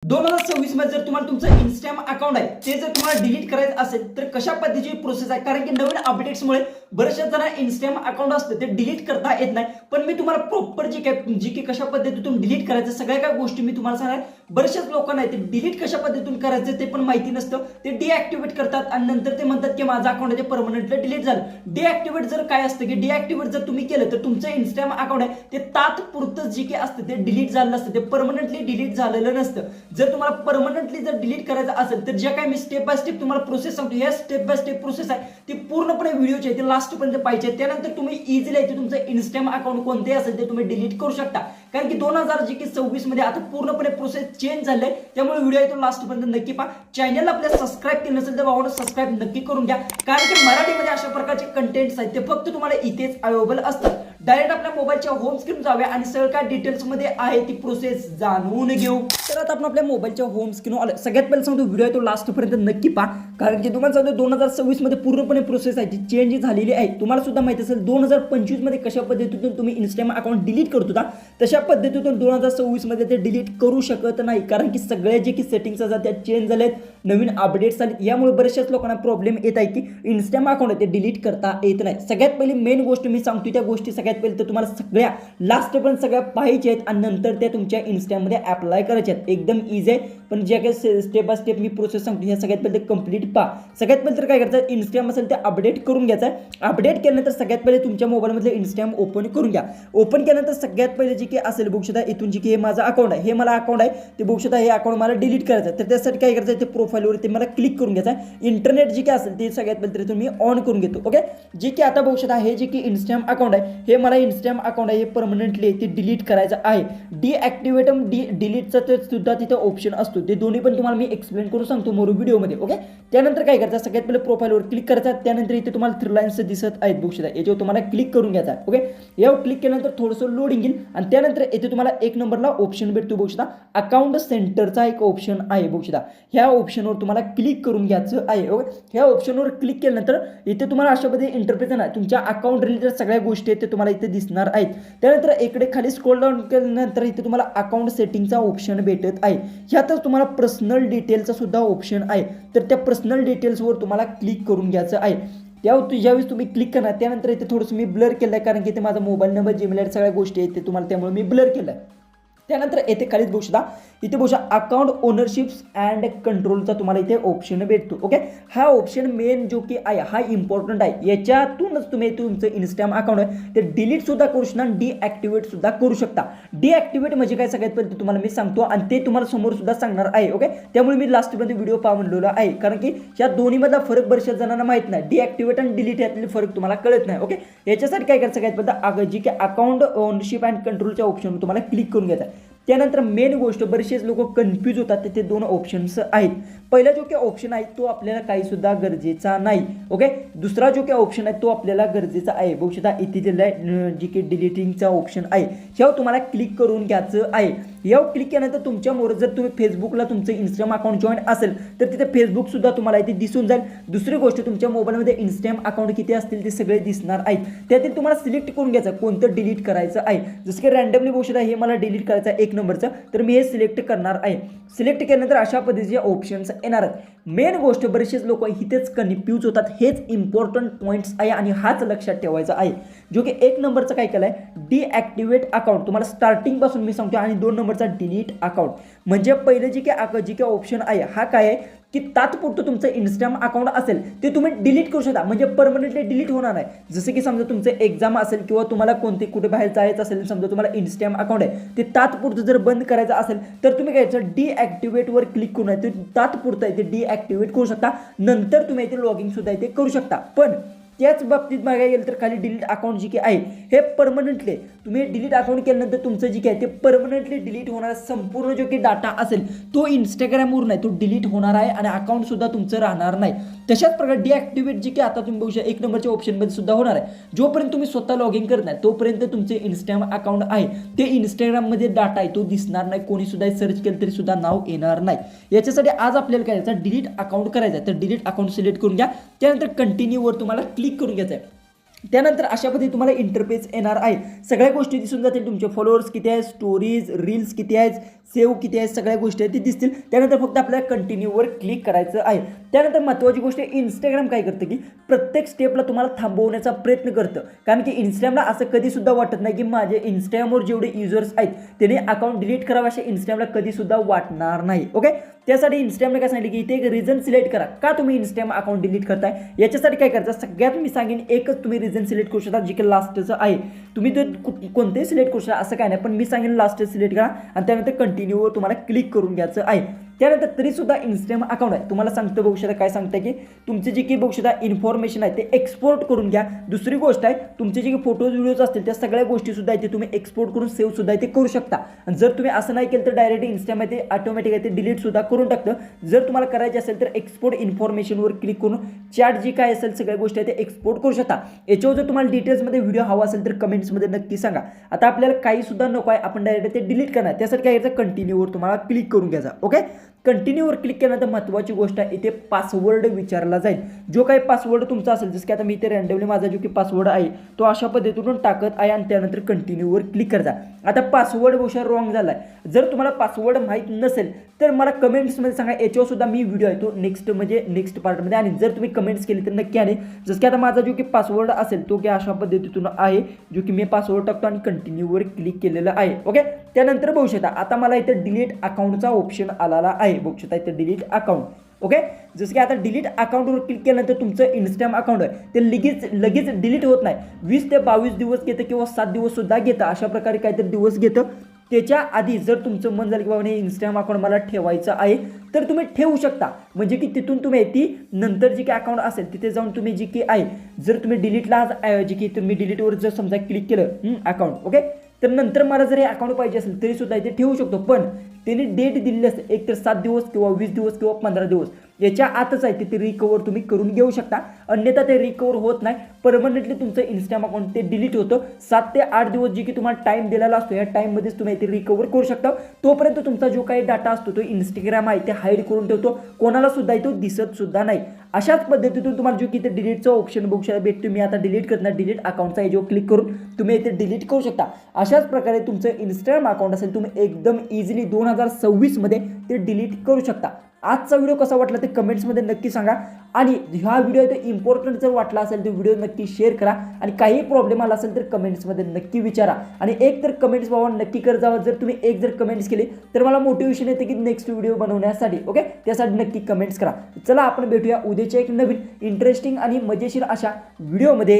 2026 मध्ये जर तुम्हाला तुमचं इंस्टाग्राम अकाउंट आहे ते जर तुम्हाला डिलीट करायचं असेल तर कशा पद्धतीची प्रोसेस आहे, कारण की नवीन अपडेट्समुळे बरेचशा जणांना इंस्टाग्राम अकाउंट असतं ते डिलीट करता येत नाही. पण मी तुम्हाला प्रॉपर जी की कशा पद्धतीतून डिलीट करायचं सगळ्या काही गोष्टी मी तुम्हाला सांगणार. बरेचशाच लोकांना ते डिलीट कशा पद्धतीतून करायचं ते पण माहिती नसतं. ते डिॲक्टिव्हेट करतात आणि नंतर ते म्हणतात की माझं अकाउंट आहे ते परमनंटली डिलीट झालं. डिॲक्टिव्हेट जर काय असतं की डिॲक्टिव्हेट जर तुम्ही केलं तर तुमचं इंस्टाग्राम अकाउंट आहे ते तात्पुरतं जी की असतं ते डिलीट झालं नसतं, ते परमनंटली डिलीट झालेलं नसतं. जर तुम्हाला परमनंटली जर डिलीट करायचं असेल तर ज्या काही मी स्टेप बाय स्टेप तुम्हाला प्रोसेस सांगतो, या स्टेप बाय स्टेप प्रोसेस आहे ती पूर्णपणे व्हिडिओची आहे, ती लास्ट पर्यंत पाहिजे. त्यानंतर तुम्ही इझिली आहे तुमचं इंस्टाग्राम अकाउंट कोणते असेल ते तुम्ही डिलीट करू शकता. कारण की 2026 मध्ये आता पूर्णपणे प्रोसेस चेंज झाले, त्यामुळे व्हिडिओ आहे तो लास्ट पर्यंत नक्की पहा. चॅनलला आपल्या सबस्क्राईब केलं नसेल तर बाबा सबस्क्राईब नक्की करून घ्या, कारण की मराठीमध्ये अशा प्रकारचे कंटेंट्स आहेत ते फक्त तुम्हाला इथेच अवेलेबल असतात. डायरेक्ट आपल्या मोबाईलच्या होम स्क्रीन जाऊया आणि सगळं काय डिटेल्स मध्ये आहे ती प्रोसेस जाणून घेऊ. तर आता आपण आपल्या मोबाईलच्या होम स्क्रीन आलो. सगळ्यात पहिले सांगतो व्हिडिओ आहे तो लास्ट पर्यंत नक्की पहा, कारण की तुम्हाला सांगतो 2026 मध्ये पूर्णपणे प्रोसेस आहे ती चेंज झालेली आहे. तुम्हाला सुद्धा माहिती असेल 2025 मध्ये कशा पद्धतीतून तुम्ही इंस्टाग्राम अकाउंट डिलीट करत होता तशा पद्धतीतून 2026 मध्ये ते डिलीट करू शकत नाही, कारण की सगळ्या जे की सेटिंग्स असतात त्या चेंज झालेत, नवीन अपडेट्स आलेत. यामुळे बरेचशाच लोकांना प्रॉब्लेम येत आहे की इंस्टाग्राम अकाउंट आहे ते डिलीट करता येत नाही. सगळ्यात पहिली मेन गोष्ट मी सांगतो त्या गोष्टी सगळ्यात पहिले तर तुम्हाला सगळ्या लास्ट पण सगळ्या पाहायच्या आहेत आणि नंतर त्या तुमच्या इंस्टामध्ये अप्लाय करायच्या आहेत. एकदम इझी आहे, पण जे काही step by step me process सांगतो ह्या सगळ्यात पहिले कंप्लीट पहा. सगळ्यात पहिले तर काय करायचं, इंस्टाग्राम असेल ते अपडेट करून घ्यायचं आहे. अपडेट केल्यानंतर सगळ्यात पहिले तुमच्या मोबाईलमधले इंस्टाग्राम ओपन करून घ्या. ओपन केल्यानंतर सगळ्यात पहिले जे की असेल बघू शकता इथून जे की हे माझं अकाउंट आहे, हे मला अकाउंट आहे ते बघू शकता, हे अकाउंट मला डिलीट करायचं आहे. तर त्यासाठी काय करायचं आहे, ते प्रोफाईलवर ते मला क्लिक करून घ्यायचं आहे. इंटरनेट जे काय असेल ते सगळ्यात पहिले तुम्ही ऑन करून घेतो. ओके, जे की आता बघू शकता हे जे की इंस्टाग्राम अकाउंट आहे हे मला इंस्टाग्राम अकाउंट आहे हे परमनंटली ते डिलीट करायचं आहे. डिॲक्टिव्हेट डिलीटचा ते सुद्धा तिथे ऑप्शन असतो, ते दोन्ही पण तुम्हाला मी एक्सप्लेन करून सांगतो मोर व्हिडिओमध्ये. ओके, त्यानंतर काय करायचं, सगळ्यात पहिले प्रोफाईलवर क्लिक करायचं. त्यानंतर इथे तुम्हाला 3 लाईन्स दिसत आहेत बघू शकता, याच्यावर तुम्हाला क्लिक करून घ्यायचा आहे. ओके, यावर क्लिक केल्यानंतर थोडंसं लोडिंग येईल आणि त्यानंतर येथे तुम्हाला एक नंबरला ऑप्शन भेटतो बघू शकता, अकाउंट सेंटरचा एक ऑप्शन आहे बघू शकता. ह्या ऑप्शनवर तुम्हाला क्लिक करून घ्यायचं आहे. ओके, ह्या ऑप्शनवर क्लिक केल्यानंतर इथे तुम्हाला अशा पद्धतीने इंटरफेस आहे, तुमच्या अकाउंट रिलेटेड सगळ्या गोष्टी आहेत ते तुम्हाला इथे दिसणार आहेत. त्यानंतर इकडे खाली स्क्रॉल डाऊन केल्यानंतर इथे तुम्हाला अकाउंट सेटिंगचा ऑप्शन भेटत आहे. ह्यातच तुम्हाला पर्सनल डिटेलचा सुद्धा ऑप्शन आहे, तर त्या पर्सनल डिटेल्सवर तुम्हाला क्लिक करून घ्यायचं आहे. ज्यावेळेस तुम्ही क्लिक करणार त्यानंतर इथे थोडंसं मी ब्लर केलं आहे, कारण की इथे माझा मोबाईल नंबर जीमेल सगळ्या गोष्टी आहेत ते तुम्हाला, त्यामुळे मी ब्लर केलं आहे. त्यानंतर येथे खालीच बघू शकता, इथे बघू शकता अकाउंट ओनरशिप्स अँड कंट्रोलचा तुम्हाला इथे ऑप्शन भेटतो. ओके, हा ऑप्शन मेन जो की आहे हा इम्पॉर्टंट आहे. याच्यातूनच तुम्ही तुमचं इंस्टाग्राम अकाउंट आहे ते डिलीट सुद्धा करू शकता आणि डिॲक्टिव्हेट सुद्धा करू शकता. डिॲक्टिव्हेट म्हणजे काय सगळ्यात पहिले तुम्हाला मी सांगतो आणि ते तुम्हाला समोर सुद्धा सांगणार आहे. ओके, त्यामुळे मी लास्टमध्ये व्हिडिओ पहा म्हणलेला आहे, कारण की या दोन्हीमधला फरक बऱ्याच जणांना माहित नाही. डिॲक्टिव्हेट आणि डिलीट यातले फरक तुम्हाला कळत नाही. ओके, याच्यासाठी काय करायचं, सगळ्यात पहिले जी की अकाउंट ओनरशिप अँड कंट्रोलच्या ऑप्शनवर तुम्हाला क्लिक करून घ्यायचं आहे. त्यानंतर मेन गोष्ट बरेचसेच लोक कन्फ्यूज होतात, ते 2 ऑप्शन्स आहेत. पहिला जो काही ऑप्शन आहे तो आपल्याला काही सुद्धा गरजेचा नाही. ओके, दुसरा जो काही ऑप्शन आहे तो आपल्याला गरजेचा आहे. बघू शकता इथे दिलेला जी की डिलीटिंगचा ऑप्शन आहे ह्यावर तुम्हाला क्लिक करून घ्यायचं आहे. यावर क्लिक केल्यानंतर तुमच्यामुळे जर तुम्ही फेसबुकला तुमचं इंस्टाग्राम अकाउंट जॉईन असेल तर तिथे फेसबुक सुद्धा तुम्हाला इथे दिसून जाईल. दुसरी गोष्ट, तुमच्या मोबाईलमध्ये इंस्टाग्राम अकाउंट किती असतील ते सगळे दिसणार आहेत. त्यातील तुम्हाला सिलेक्ट करून घ्यायचं कोणतं डिलीट करायचं आहे. जसं की रँडमली बघू शकता हे मला डिलीट करायचं आहे 1 नंबरचं, तर मी हे सिलेक्ट करणार आहे. सिलेक्ट केल्यानंतर अशा पद्धतीचे ऑप्शन्स येणार आहेत. मेन गोष्ट बरेचसेच लोक इथेच कन्फ्यूज होतात, हेच इम्पॉर्टंट पॉईंट्स आहे आणि हाच लक्षात ठेवायचा आहे. जो की 1 नंबरचं काय केलं आहे, डिॲक्टिव्हेट अकाउंट तुम्हाला स्टार्टिंग पासून मी सांगतो आणि 2 नंबरचा डिलीट अकाउंट. म्हणजे पहिले जी काही ऑप्शन आहे हा काय आहे की तात्पुरतं तुमचं इंस्टाग्राम अकाउंट असेल ते तुम्ही डिलीट करू शकता, म्हणजे परमनंटली डिलीट होणार नाही. जसं की समजा तुमचं एक्झाम असेल किंवा तुम्हाला कुठे बाहेर जायचं असेल, समजा तुम्हाला इंस्टाग्राम अकाउंट आहे ते तात्पुरतं जर बंद करायचं असेल तर तुम्ही काय करायचं, डिॲक्टिव्हेटवर क्लिक करून आहे ते तात्पुरतं आहे ते डिॲक्टिव्हेट करू शकता. नंतर तुम्ही इथे लॉगिंग सुद्धा इथे करू शकता. पण त्याच बाबतीत बघायला गेलं तर खाली डिलीट अकाउंट जी की आहे हे परमनंटली तुम्ही डिलीट अकाउंट केल्यानंतर तुमचं जी काय ते परमनंटली डिलीट होणारा संपूर्ण जो की डाटा असेल तो इंस्टाग्रामवर नाही, तो डिलीट होणार आहे आणि अकाउंट सुद्धा तुमचं राहणार नाही. तशाच प्रकारे डिॲक्टिव्हेट जी की आता तुम्ही बघू शकता 1 नंबरच्या ऑप्शनमध्ये सुद्धा होणार आहे. जोपर्यंत तुम्ही स्वतः लॉगिंग करत नाही तोपर्यंत तुमचे इंस्टाग्राम अकाउंट आहे ते इंस्टाग्राममध्ये डाटा आहे तो दिसणार नाही, कोणी सुद्धा सर्च केलं तरी सुद्धा नाव येणार नाही. याच्यासाठी आज आपल्याला काय करायचं, डिलीट अकाउंट करायचं आहे. तर डिलीट अकाउंट सिलेक्ट करून घ्या, त्यानंतर कंटिन्यूवर तुम्हाला क्लिक करून घ्यायचं आहे. त्यानंतर अशा पद्धतीने तुम्हाला इंटरफेस येणार आहे. सगळ्या गोष्टी दिसून जातील, तुमचे फॉलोअर्स किती आहेत, स्टोरीज रील्स किती आहेत, सेव्ह किती आहे सगळ्या गोष्टी आहेत ते दिसतील. त्यानंतर फक्त आपल्याला कंटिन्यूवर क्लिक करायचं आहे. त्यानंतर महत्त्वाची गोष्ट इंस्टाग्राम काय करतं की प्रत्येक स्टेपला तुम्हाला थांबवण्याचा प्रयत्न करतं. कारण की इंस्टाग्रामला असं कधीसुद्धा वाटत नाही की माझे इंस्टाग्रामवर जेवढे युजर्स आहेत त्यांनी अकाउंट डिलीट करावं असे इंस्टाग्रामला कधीसुद्धा वाटणार नाही. ओके, त्यासाठी इंस्टाग्रामने काय सांगितलं की इथे एक रिझन सिलेक्ट करा का तुम्ही इंस्टाग्राम अकाउंट डिलीट करताय. याच्यासाठी काय करायचं सगळ्यात मी सांगेन एकच तुम्ही रिझन सिलेक्ट करू शकता जे की लास्टचं आहे. तुम्ही ते कोणतेही सिलेक्ट करू शकता असं काय नाही, पण मी सांगेन लास्ट सिलेक्ट करा आणि त्यानंतर कंटिन्यूवर तुम्हाला क्लिक करून घ्यायचं आहे. त्यानंतर तरीसुद्धा इंस्टाग्राम अकाउंट आहे तुम्हाला सांगतं बघू शकता काय सांगतं की तुमचे जे की बघू शकता इन्फॉर्मेशन आहे ते एक्सपोर्ट करून घ्या. दुसरी गोष्ट आहे तुमचे जे फोटोज व्हिडिओज असतील त्या सगळ्या गोष्टीसुद्धा इथे तुम्ही एक्सपोर्ट करून सेव्ह सुद्धा इथे करू शकता. आणि जर तुम्ही असं नाही केलं तर डायरेक्ट इंस्टाग्राम ते ऑटोमॅटिक आहे ते डिलीट सुद्धा करून टाकतं. जर तुम्हाला करायचे असेल तर एक्सपोर्ट इन्फॉर्मेशनवर क्लिक करून चॅट जी काय असेल सगळ्या गोष्टी आहे ते एक्सपोर्ट करू शकता. याच्यावर जर तुम्हाला डिटेल्समध्ये व्हिडिओ हवा असेल तर कमेंट्समध्ये नक्की सांगा. आता आपल्याला काही सुद्धा नको आहे आपण डायरेक्ट ते डिलीट करणार. त्यासाठी काय करायचं कंटिन्यूवर तुम्हाला क्लिक करून घ्यायचा. ओके, कंटिन्यूवर क्लिक केल्यानंतर महत्त्वाची गोष्ट आहे इथे पासवर्ड विचारला जाईल. जो काही पासवर्ड तुमचा असेल जसं की आता मी इथे रँडमली माझा जो की पासवर्ड आहे तो अशा पद्धतीतून टाकत आहे आणि त्यानंतर कंटिन्यूवर क्लिक करायचा. आता पासवर्ड बहुशा रॉंग झाला आहे. जर तुम्हाला पासवर्ड माहीत नसेल तर मला कमेंट्समध्ये सांगा. याच्यावर सुद्धा मी व्हिडिओ आहे तो नेक्स्ट पार्टमध्ये आणि जर तुम्ही कमेंट्स केली तर नक्की आणि जसं की आता माझा जो की पासवर्ड असेल तो की अशा पद्धतीतून आहे जो की मी पासवर्ड टाकतो आणि कंटिन्यूवर क्लिक केलेलं आहे. ओके, त्यानंतर बघू शकता आता मला इथे डिलीट अकाउंटचा ऑप्शन आलेला आहे. बघू शकता इथे डिलीट अकाउंट. ओके, जसं की आता डिलीट अकाउंटवर क्लिक केल्यानंतर तुमचं इंस्टाग्राम अकाउंट आहे ते लगेच डिलीट होत नाही. 20 ते 22 दिवस घेतं किंवा 7 दिवस सुद्धा घेतं अशा प्रकारे काहीतरी दिवस घेतं. त्याच्या आधी जर तुमचं मन झालं की बाबा इंस्टाग्राम अकाउंट मला ठेवायचं आहे तर तुम्ही ठेवू शकता. म्हणजे की तिथून तुम्ही ती नंतर जी काही अकाउंट असेल तिथे जाऊन तुम्ही जी की आहे जर तुम्ही डिलीटला जी की तुम्ही डिलीटवर जर समजा क्लिक केलं अकाउंट ओके तर नंतर मला जर हे अकाउंट पाहिजे असेल तरी सुद्धा इथे ठेवू शकतो. पण त्यांनी डेट दिलेली असते एक तर 7 दिवस किंवा 20 दिवस किंवा 15 दिवस याच्या आतच आहे ते रिकवर तुम्ही करून घेऊ शकता. अन्यथा ते रिकवर होत नाही. परमनंटली तुमचं इंस्टाग्राम अकाउंट ते डिलीट होतं. 7 ते 8 दिवस जी की तुम्हाला टाईम दिलेला असतो या टाईममध्येच तुम्ही ते रिकवर करू शकता. तोपर्यंत तुमचा जो काही डाटा असतो तो इंस्टाग्राम आहे ते हाईड करून ठेवतो. कोणाला सुद्धा तो दिसत सुद्धा नाही. अशाच पद्धतीतून तुम्हाला जो की ते डिलीटचा ऑप्शन बघू शकता भेटतो. मी आता डिलीट करणार डिलीट अकाउंटचा याच्यावर क्लिक करून तुम्ही इथे डिलीट करू शकता. अशाच प्रकारे तुमचं इंस्टाग्राम अकाउंट असेल तुम्ही एकदम इझिली 2026 मध्ये ते डिलीट करू शकता. आजचा व्हिडिओ कसा वाटला ते कमेंट्समध्ये नक्की सांगा आणि हा व्हिडिओ तो इम्पॉर्टंट जर वाटला असेल तर व्हिडिओ नक्की शेअर करा आणि काही प्रॉब्लेम आला असेल तर कमेंट्समध्ये नक्की विचारा आणि एक तर कमेंट्स बाबा नक्की करत जावा. जर तुम्ही एक जर कमेंट्स केली तर मला मोटिवेशन येते की नेक्स्ट व्हिडिओ बनवण्यासाठी. ओके, त्यासाठी नक्की कमेंट्स करा. चला आपण भेटूया उद्याच्या एक नवीन इंटरेस्टिंग आणि मजेशीर अशा व्हिडिओमध्ये.